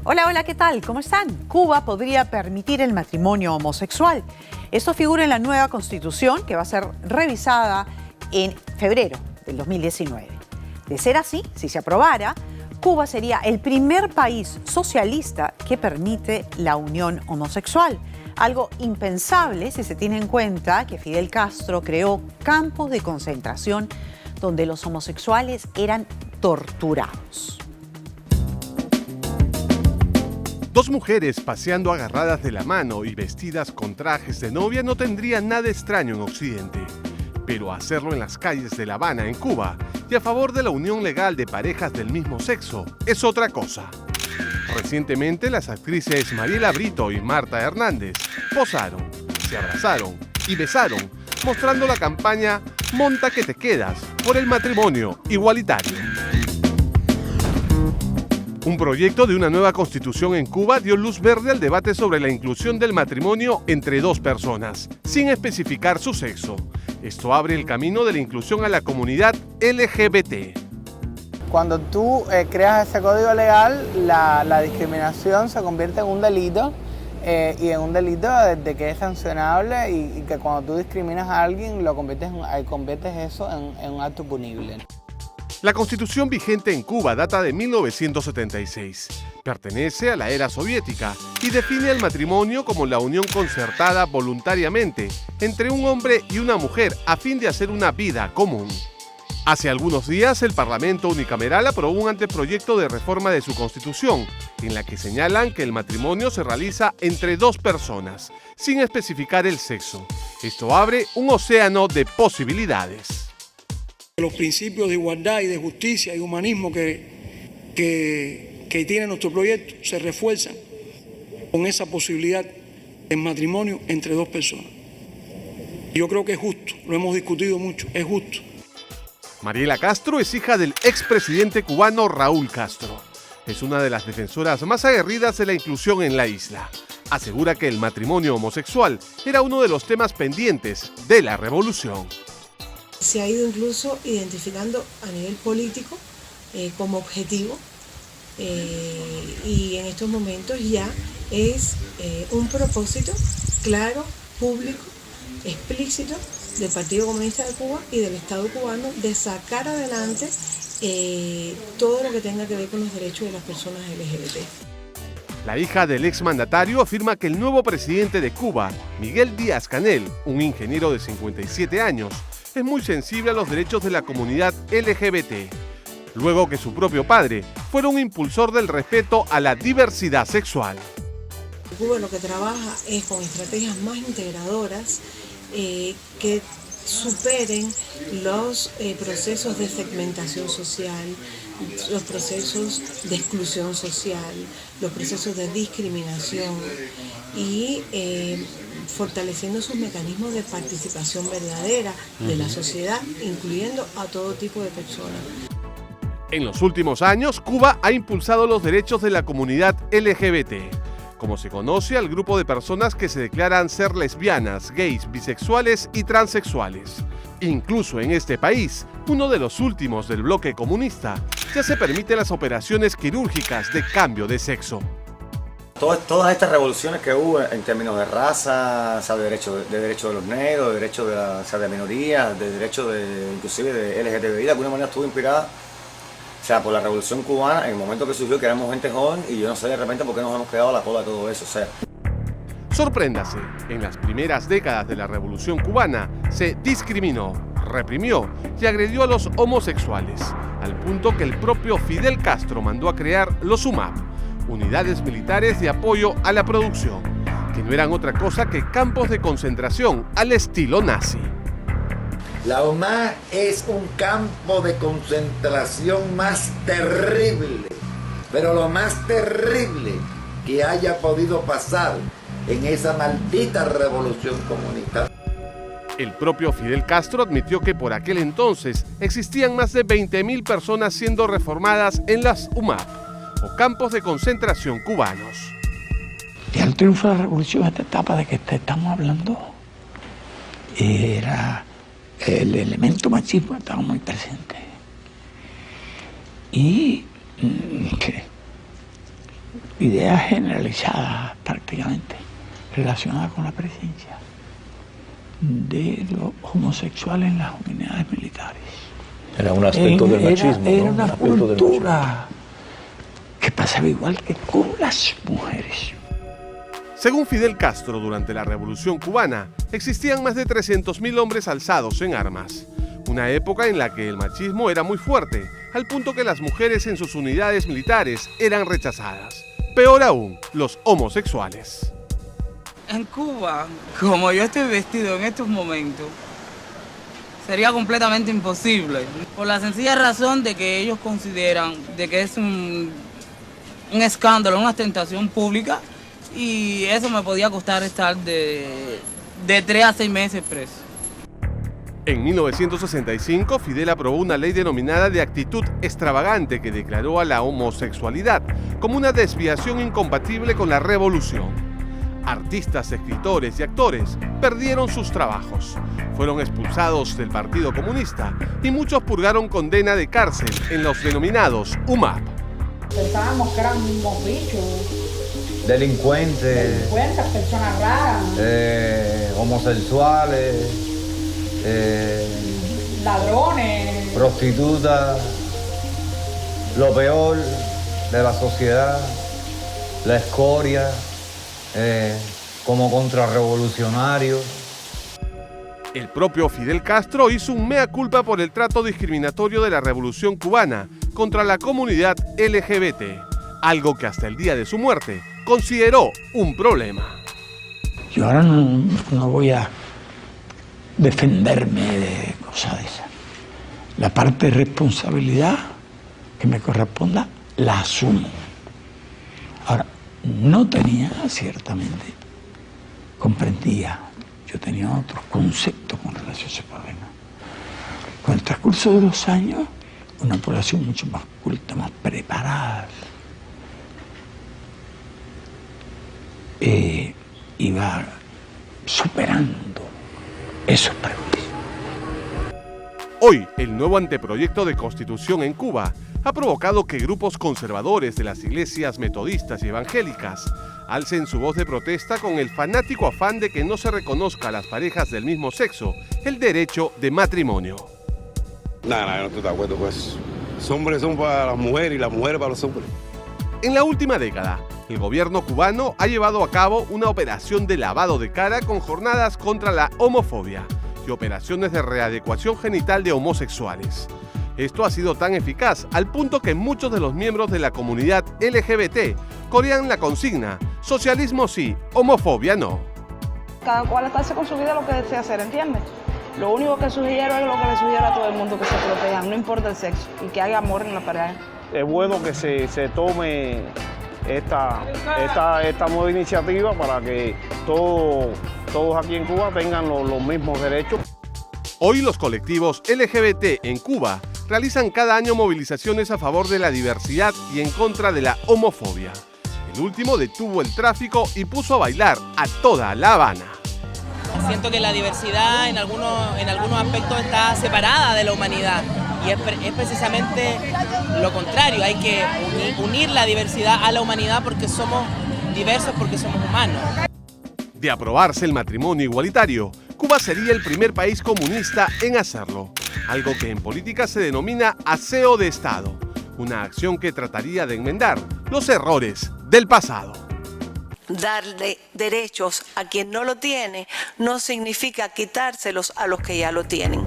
Hola, hola, ¿qué tal? ¿Cómo están? Cuba podría permitir el matrimonio homosexual. Esto figura en la nueva constitución que va a ser revisada en febrero del 2019. De ser así, si se aprobara, Cuba sería el primer país socialista que permite la unión homosexual. Algo impensable si se tiene en cuenta que Fidel Castro creó campos de concentración donde los homosexuales eran torturados. Dos mujeres paseando agarradas de la mano y vestidas con trajes de novia no tendría nada extraño en Occidente. Pero hacerlo en las calles de La Habana, en Cuba, y a favor de la unión legal de parejas del mismo sexo, es otra cosa. Recientemente, las actrices Mariela Brito y Marta Hernández posaron, se abrazaron y besaron, mostrando la campaña Monta que te quedas por el matrimonio igualitario. Un proyecto de una nueva constitución en Cuba dio luz verde al debate sobre la inclusión del matrimonio entre dos personas, sin especificar su sexo. Esto abre el camino de la inclusión a la comunidad LGBT. Cuando tú creas ese código legal, la discriminación se convierte en un delito y en un delito desde que es sancionable y que cuando tú discriminas a alguien lo conviertes eso en un acto punible. La constitución vigente en Cuba data de 1976. Pertenece a la era soviética y define el matrimonio como la unión concertada voluntariamente entre un hombre y una mujer a fin de hacer una vida común. Hace algunos días, el Parlamento unicameral aprobó un anteproyecto de reforma de su constitución, en la que señalan que el matrimonio se realiza entre dos personas, sin especificar el sexo. Esto abre un océano de posibilidades. Los principios de igualdad y de justicia y humanismo que tiene nuestro proyecto se refuerzan con esa posibilidad de matrimonio entre dos personas. Yo creo que es justo, lo hemos discutido mucho, es justo. Mariela Castro es hija del expresidente cubano Raúl Castro. Es una de las defensoras más aguerridas de la inclusión en la isla. Asegura que el matrimonio homosexual era uno de los temas pendientes de la revolución. Se ha ido incluso identificando a nivel político como objetivo y en estos momentos ya es un propósito claro, público, explícito del Partido Comunista de Cuba y del Estado cubano de sacar adelante todo lo que tenga que ver con los derechos de las personas LGBT. La hija del exmandatario afirma que el nuevo presidente de Cuba, Miguel Díaz-Canel, un ingeniero de 57 años, es muy sensible a los derechos de la comunidad LGBT, luego que su propio padre fuera un impulsor del respeto a la diversidad sexual. Cuba lo que trabaja es con estrategias más integradoras que superen los procesos de segmentación social, los procesos de exclusión social, los procesos de discriminación y fortaleciendo sus mecanismos de participación verdadera de la sociedad, incluyendo a todo tipo de personas. En los últimos años, Cuba ha impulsado los derechos de la comunidad LGBT, como se conoce al grupo de personas que se declaran ser lesbianas, gays, bisexuales y transexuales. Incluso en este país, uno de los últimos del bloque comunista, ya se permite las operaciones quirúrgicas de cambio de sexo. Todas estas revoluciones que hubo en términos de raza, de derechos de los negros, de derechos de minorías, de derechos inclusive de LGTBI, de alguna manera estuvo inspirada por la revolución cubana en el momento que surgió, que éramos gente joven y yo no sé de repente por qué nos hemos quedado a la cola de todo eso. Sorpréndase, en las primeras décadas de la revolución cubana se discriminó, reprimió y agredió a los homosexuales, al punto que el propio Fidel Castro mandó a crear los UMAP, unidades militares de apoyo a la producción, que no eran otra cosa que campos de concentración al estilo nazi. La UMAP es un campo de concentración más terrible, pero lo más terrible que haya podido pasar en esa maldita revolución comunista. El propio Fidel Castro admitió que por aquel entonces existían más de 20.000 personas siendo reformadas en las UMAP, o campos de concentración cubanos. Y al triunfo de la revolución, esta etapa de que te estamos hablando, era el elemento machismo estaba muy presente. Y ideas generalizadas prácticamente relacionadas con la presencia de los homosexuales en las unidades militares. Era un aspecto del machismo, era ¿no? una cultura que pasaba igual que con las mujeres. Según Fidel Castro, durante la Revolución Cubana existían más de 300.000 hombres alzados en armas. Una época en la que el machismo era muy fuerte, al punto que las mujeres en sus unidades militares eran rechazadas. Peor aún, los homosexuales. En Cuba, como yo estoy vestido en estos momentos, sería completamente imposible. Por la sencilla razón de que ellos consideran de que es un escándalo, una ostentación pública, y eso me podía costar estar de 3 a 6 meses preso. En 1965, Fidel aprobó una ley denominada de actitud extravagante que declaró a la homosexualidad como una desviación incompatible con la revolución. Artistas, escritores y actores perdieron sus trabajos, fueron expulsados del Partido Comunista y muchos purgaron condena de cárcel en los denominados UMAP. Pensábamos que eran mismos bichos. Delincuentes, Personas raras, homosexuales, ladrones, prostitutas, lo peor de la sociedad, la escoria, como contrarrevolucionarios. El propio Fidel Castro hizo un mea culpa por el trato discriminatorio de la Revolución Cubana contra la comunidad LGBT, algo que hasta el día de su muerte consideró un problema. Yo ahora no voy a defenderme de cosas de esas. La parte de responsabilidad que me corresponda la asumo. Ahora, no tenía, ciertamente, comprendía, yo tenía otros conceptos con relación a ese problema. Con el transcurso de los años, una población mucho más culta, más preparada, iba superando esos prejuicios. Hoy, el nuevo anteproyecto de constitución en Cuba ha provocado que grupos conservadores de las iglesias metodistas y evangélicas alcen su voz de protesta con el fanático afán de que no se reconozca a las parejas del mismo sexo el derecho de matrimonio. No, yo no estoy de acuerdo con eso. Los hombres son para las mujeres y las mujeres para los hombres. En la última década, el gobierno cubano ha llevado a cabo una operación de lavado de cara con jornadas contra la homofobia y operaciones de readecuación genital de homosexuales. Esto ha sido tan eficaz al punto que muchos de los miembros de la comunidad LGBT corean la consigna: socialismo sí, homofobia no. Cada cual está con su vida lo que desea hacer, ¿entiendes? Lo único que sugiero es lo que le sugiero a todo el mundo, que se protejan, no importa el sexo, y que haya amor en la pareja. Es bueno que se tome esta nueva iniciativa para que todos aquí en Cuba tengan los mismos derechos. Hoy los colectivos LGBT en Cuba realizan cada año movilizaciones a favor de la diversidad y en contra de la homofobia. El último detuvo el tráfico y puso a bailar a toda La Habana. Siento que la diversidad en algunos aspectos está separada de la humanidad y es precisamente lo contrario. Hay que unir la diversidad a la humanidad porque somos diversos, porque somos humanos. De aprobarse el matrimonio igualitario, Cuba sería el primer país comunista en hacerlo, algo que en política se denomina aseo de Estado, una acción que trataría de enmendar los errores del pasado. Darle derechos a quien no lo tiene no significa quitárselos a los que ya lo tienen.